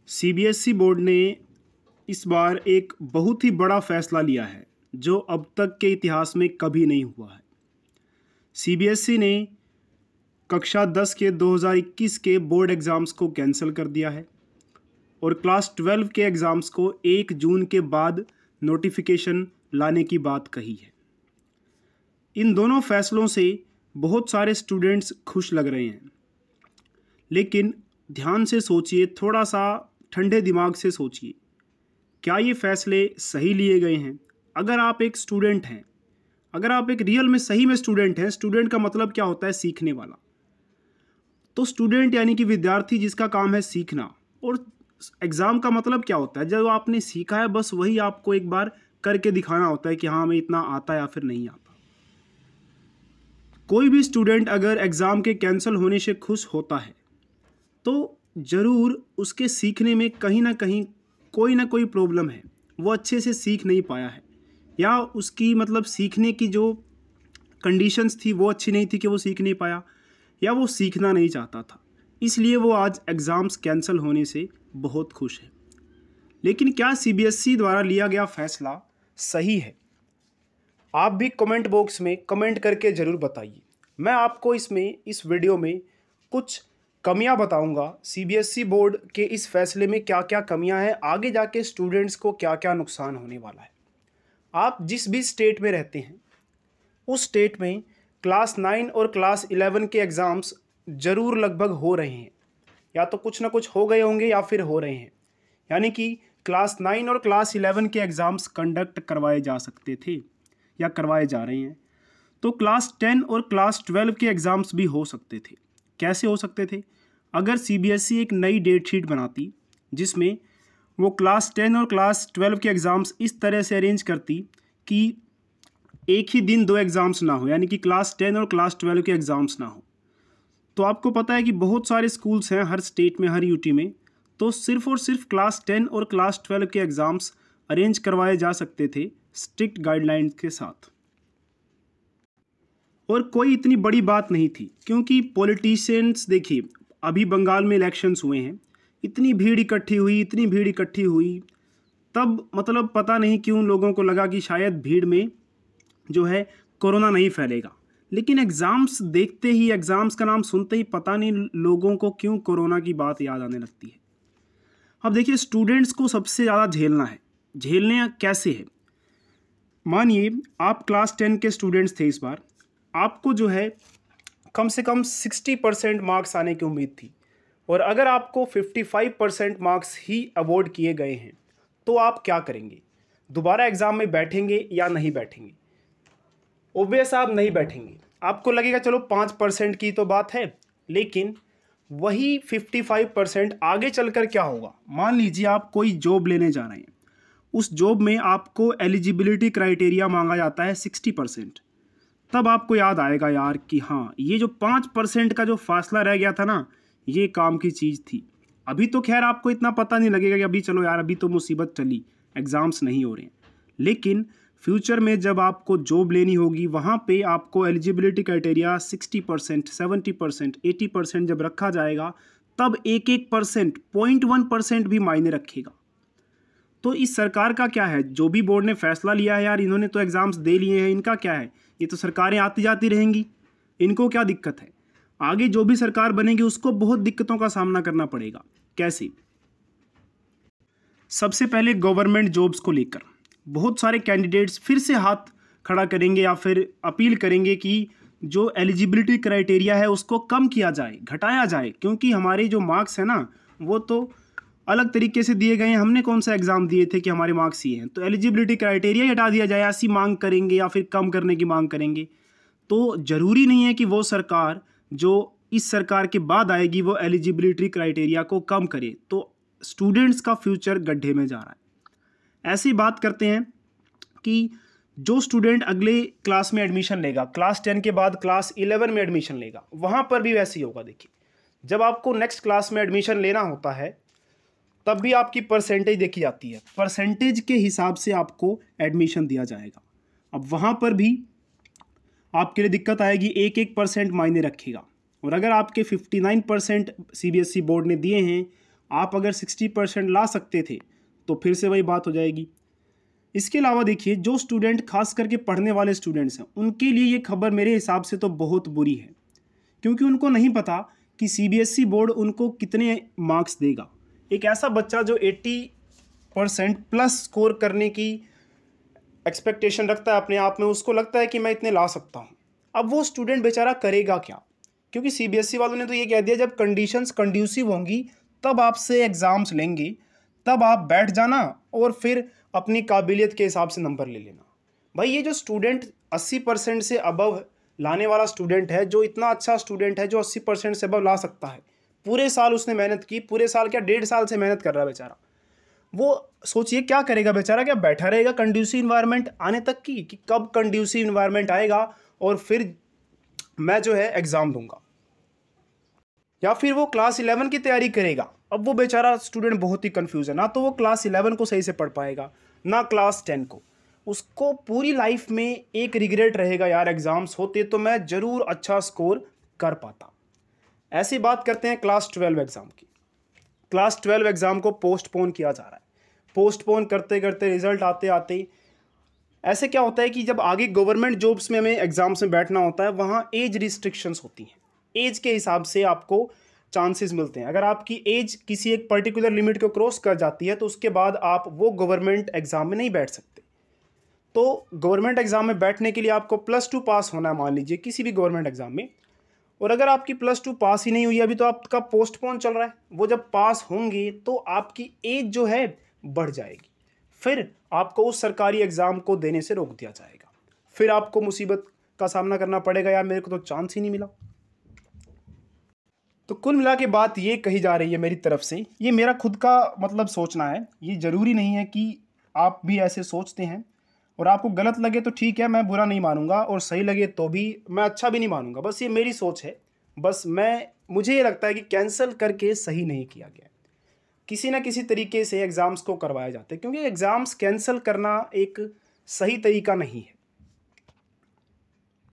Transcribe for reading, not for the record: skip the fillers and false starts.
CBSE board ने इस बार एक बहुत ही बड़ा फैसला लिया है जो अब तक के इतिहास में कभी नहीं हुआ है। सीबीएसई ने कक्षा 10 के 2021 के बोर्ड एग्ज़ाम्स को कैंसिल कर दिया है और क्लास 12 के एग्ज़ाम्स को 1 जून के बाद नोटिफिकेशन लाने की बात कही है। इन दोनों फैसलों से बहुत सारे स्टूडेंट्स खुश लग रहे हैं, लेकिन ध्यान से सोचिए, थोड़ा सा ठंडे दिमाग से सोचिए, क्या ये फैसले सही लिए गए हैं? अगर आप एक स्टूडेंट हैं, अगर आप एक रियल में सही में स्टूडेंट हैं, स्टूडेंट का मतलब क्या होता है? सीखने वाला। तो स्टूडेंट यानी कि विद्यार्थी जिसका काम है सीखना, और एग्ज़ाम का मतलब क्या होता है? जब आपने सीखा है बस वही आपको एक बार करके दिखाना होता है कि हाँ हमें इतना आता या फिर नहीं आता। कोई भी स्टूडेंट अगर एग्ज़ाम के कैंसिल होने से खुश होता है तो ज़रूर उसके सीखने में कहीं ना कहीं कोई ना कोई प्रॉब्लम है, वो अच्छे से सीख नहीं पाया है, या उसकी मतलब सीखने की जो कंडीशंस थी वो अच्छी नहीं थी कि वो सीख नहीं पाया, या वो सीखना नहीं चाहता था, इसलिए वो आज एग्ज़ाम्स कैंसिल होने से बहुत खुश है। लेकिन क्या सीबीएसई द्वारा लिया गया फैसला सही है? आप भी कमेंट बॉक्स में कमेंट करके ज़रूर बताइए। मैं आपको इस वीडियो में कुछ कमियां बताऊंगा, सीबीएसई बोर्ड के इस फैसले में क्या क्या कमियां हैं, आगे जाके स्टूडेंट्स को क्या क्या नुकसान होने वाला है। आप जिस भी स्टेट में रहते हैं उस स्टेट में क्लास 9 और क्लास 11 के एग्ज़ाम्स ज़रूर लगभग हो रहे हैं, या तो कुछ ना कुछ हो गए होंगे या फिर हो रहे हैं। यानी कि क्लास 9 और क्लास 11 के एग्ज़ाम्स कंडक्ट करवाए जा सकते थे या करवाए जा रहे हैं। तो क्लास 10 और क्लास 12 के एग्ज़ाम्स भी हो सकते थे। कैसे हो सकते थे? अगर सीबीएसई एक नई डेट शीट बनाती जिसमें वो क्लास 10 और क्लास 12 के एग्ज़ाम्स इस तरह से अरेंज करती कि एक ही दिन 2 एग्ज़ाम्स ना हो, यानी कि क्लास 10 और क्लास 12 के एग्ज़ाम्स ना हो। तो आपको पता है कि बहुत सारे स्कूल्स हैं हर स्टेट में, हर यूटी में, तो सिर्फ़ और सिर्फ क्लास 10 और क्लास 12 के एग्ज़ाम्स अरेंज करवाए जा सकते थे स्ट्रिक्ट गाइडलाइंस के साथ। और कोई इतनी बड़ी बात नहीं थी, क्योंकि पॉलिटिशियंस, देखिए अभी बंगाल में इलेक्शंस हुए हैं, इतनी भीड़ इकट्ठी हुई, तब मतलब पता नहीं क्यों लोगों को लगा कि शायद भीड़ में जो है कोरोना नहीं फैलेगा। लेकिन एग्ज़ाम्स देखते ही, एग्ज़ाम्स का नाम सुनते ही पता नहीं लोगों को क्यों कोरोना की बात याद आने लगती है। अब देखिए स्टूडेंट्स को सबसे ज़्यादा झेलना है। झेलने कैसे है? मानिए आप क्लास 10 के स्टूडेंट्स थे, इस बार आपको जो है कम से कम 60% मार्क्स आने की उम्मीद थी, और अगर आपको 55% मार्क्स ही अवॉर्ड किए गए हैं तो आप क्या करेंगे? दोबारा एग्ज़ाम में बैठेंगे या नहीं बैठेंगे? ऑब्वियस आप नहीं बैठेंगे। आपको लगेगा चलो 5% की तो बात है, लेकिन वही 55% आगे चलकर क्या होगा? मान लीजिए आप कोई जॉब लेने जा रहे हैं, उस जॉब में आपको एलिजिबिलिटी क्राइटेरिया मांगा जाता है 60%। तब आपको याद आएगा यार कि हाँ, ये जो 5% का जो फासला रह गया था ना, ये काम की चीज़ थी। अभी तो खैर आपको इतना पता नहीं लगेगा कि अभी चलो यार अभी तो मुसीबत चली, एग्ज़ाम्स नहीं हो रहे हैं, लेकिन फ्यूचर में जब आपको जॉब लेनी होगी वहाँ पे आपको एलिजिबिलिटी क्राइटेरिया 60%, 70%, 80% जब रखा जाएगा, तब 1% 0.1% भी मायने रखेगा। तो इस सरकार का क्या है? जो भी बोर्ड ने फैसला लिया है यार, इन्होंने तो एग्ज़ाम्स दे लिए हैं, इनका क्या है? ये तो सरकारें आती जाती रहेंगी, इनको क्या दिक्कत है? आगे जो भी सरकार बनेगी उसको बहुत दिक्कतों का सामना करना पड़ेगा। कैसे? सबसे पहले गवर्नमेंट जॉब्स को लेकर बहुत सारे कैंडिडेट्स फिर से हाथ खड़ा करेंगे या फिर अपील करेंगे कि जो एलिजिबिलिटी क्राइटेरिया है उसको कम किया जाए, घटाया जाए, क्योंकि हमारे जो मार्क्स हैं ना वो तो अलग तरीके से दिए गए हैं। हमने कौन सा एग्ज़ाम दिए थे कि हमारे मार्क्स ये हैं? तो एलिजिबिलिटी क्राइटेरिया हटा दिया जाए, ऐसी मांग करेंगे या फिर कम करने की मांग करेंगे। तो ज़रूरी नहीं है कि वो सरकार जो इस सरकार के बाद आएगी वो एलिजिबिलिटी क्राइटेरिया को कम करे, तो स्टूडेंट्स का फ्यूचर गड्ढे में जा रहा है। ऐसी बात करते हैं कि जो स्टूडेंट अगले क्लास में एडमिशन लेगा, क्लास 10 के बाद क्लास 11 में एडमिशन लेगा, वहाँ पर भी वैसे ही होगा। देखिए जब आपको नेक्स्ट क्लास में एडमिशन लेना होता है तब भी आपकी परसेंटेज देखी जाती है, परसेंटेज के हिसाब से आपको एडमिशन दिया जाएगा। अब वहाँ पर भी आपके लिए दिक्कत आएगी, 1% मायने रखेगा। और अगर आपके 59% सीबीएसई बोर्ड ने दिए हैं, आप अगर 60% ला सकते थे तो फिर से वही बात हो जाएगी। इसके अलावा देखिए, जो स्टूडेंट खास करके पढ़ने वाले स्टूडेंट्स हैं, उनके लिए ये खबर मेरे हिसाब से तो बहुत बुरी है, क्योंकि उनको नहीं पता कि सीबीएसई बोर्ड उनको कितने मार्क्स देगा। एक ऐसा बच्चा जो 80% प्लस स्कोर करने की एक्सपेक्टेशन रखता है अपने आप में, उसको लगता है कि मैं इतने ला सकता हूँ। अब वो स्टूडेंट बेचारा करेगा क्या? क्योंकि सीबीएसई वालों ने तो ये कह दिया जब कंडीशंस कंड्यूसिव होंगी तब आपसे एग्ज़ाम्स लेंगे, तब आप बैठ जाना और फिर अपनी काबिलियत के हिसाब से नंबर ले लेना। भाई ये जो स्टूडेंट 80% से अबव लाने वाला स्टूडेंट है, जो इतना अच्छा स्टूडेंट है जो 80% से अबव ला सकता है, पूरे साल उसने मेहनत की, पूरे साल क्या 1.5 साल से मेहनत कर रहा है बेचारा, वो सोचिए क्या करेगा बेचारा? क्या बैठा रहेगा कंड्यूसिव इन्वायरमेंट आने तक की, कि कब कंड्यूसिव इन्वायरमेंट आएगा और फिर मैं जो है एग्ज़ाम दूंगा, या फिर वो क्लास 11 की तैयारी करेगा? अब वो बेचारा स्टूडेंट बहुत ही कंफ्यूज है, ना तो वो क्लास 11 को सही से पढ़ पाएगा, ना क्लास 10 को। उसको पूरी लाइफ में एक रिग्रेट रहेगा, यार एग्ज़ाम्स होते तो मैं ज़रूर अच्छा स्कोर कर पाता। ऐसी बात करते हैं क्लास 12 एग्ज़ाम की। क्लास 12 एग्ज़ाम को पोस्टपोन किया जा रहा है। पोस्टपोन करते करते रिजल्ट आते आते ऐसे क्या होता है कि जब आगे गवर्नमेंट जॉब्स में हमें एग्ज़ाम्स में बैठना होता है, वहाँ एज रिस्ट्रिक्शंस होती हैं। एज के हिसाब से आपको चांसेस मिलते हैं। अगर आपकी एज किसी एक पर्टिकुलर लिमिट को क्रॉस कर जाती है तो उसके बाद आप वो गवर्नमेंट एग्ज़ाम में नहीं बैठ सकते। तो गवर्नमेंट एग्ज़ाम में बैठने के लिए आपको +2 पास होना है, मान लीजिए किसी भी गवर्नमेंट एग्ज़ाम में, और अगर आपकी +2 पास ही नहीं हुई, अभी तो आपका पोस्टपोन चल रहा है, वो जब पास होंगे तो आपकी एज जो है बढ़ जाएगी, फिर आपको उस सरकारी एग्ज़ाम को देने से रोक दिया जाएगा, फिर आपको मुसीबत का सामना करना पड़ेगा, यार मेरे को तो चांस ही नहीं मिला। तो कुल मिला के बात ये कही जा रही है मेरी तरफ से, ये मेरा खुद का मतलब सोचना है, ये ज़रूरी नहीं है कि आप भी ऐसे सोचते हैं, और आपको गलत लगे तो ठीक है, मैं बुरा नहीं मानूंगा, और सही लगे तो भी मैं अच्छा भी नहीं मानूंगा, बस ये मेरी सोच है। बस मुझे ये लगता है कि कैंसिल करके सही नहीं किया गया, किसी ना किसी तरीके से एग्ज़ाम्स को करवाया जाता है, क्योंकि एग्ज़ाम्स कैंसिल करना एक सही तरीका नहीं है।